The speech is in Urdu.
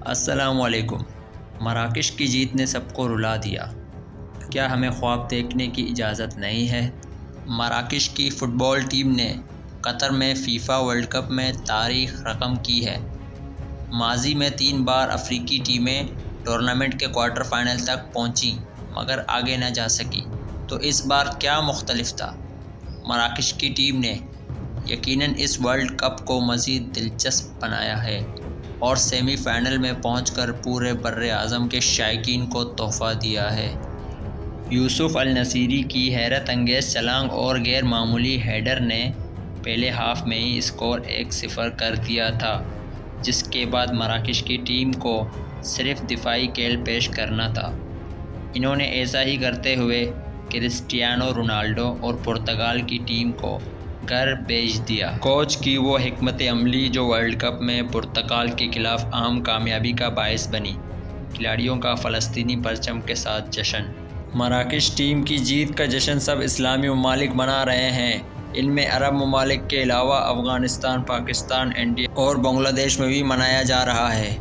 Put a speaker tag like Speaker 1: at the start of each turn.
Speaker 1: السلام علیکم۔ مراکش کی جیت نے سب کو رلا دیا، کیا ہمیں خواب دیکھنے کی اجازت نہیں ہے؟ مراکش کی فٹ بال ٹیم نے قطر میں فیفا ورلڈ کپ میں تاریخ رقم کی ہے۔ ماضی میں 3 بار افریقی ٹیمیں ٹورنامنٹ کے کوارٹر فائنل تک پہنچیں مگر آگے نہ جا سکی، تو اس بار کیا مختلف تھا؟ مراکش کی ٹیم نے یقیناً اس ورلڈ کپ کو مزید دلچسپ بنایا ہے اور سیمی فائنل میں پہنچ کر پورے بر اعظم کے شائقین کو تحفہ دیا ہے۔ یوسف النصیری کی حیرت انگیز چھلانگ اور غیر معمولی ہیڈر نے پہلے ہاف میں ہی اسکور 1-0 کر دیا تھا، جس کے بعد مراکش کی ٹیم کو صرف دفاعی کھیل پیش کرنا تھا۔ انہوں نے ایسا ہی کرتے ہوئے کرسٹیانو رونالڈو اور پرتگال کی ٹیم کو گھر بھیج دیا۔ کوچ کی وہ حکمت عملی جو ورلڈ کپ میں پرتگال کے خلاف اہم کامیابی کا باعث بنی۔ کھلاڑیوں کا فلسطینی پرچم کے ساتھ جشن۔ مراکش ٹیم کی جیت کا جشن سب اسلامی ممالک منا رہے ہیں۔ ان میں عرب ممالک کے علاوہ افغانستان، پاکستان، انڈیا اور بنگلہ دیش میں بھی منایا جا رہا ہے۔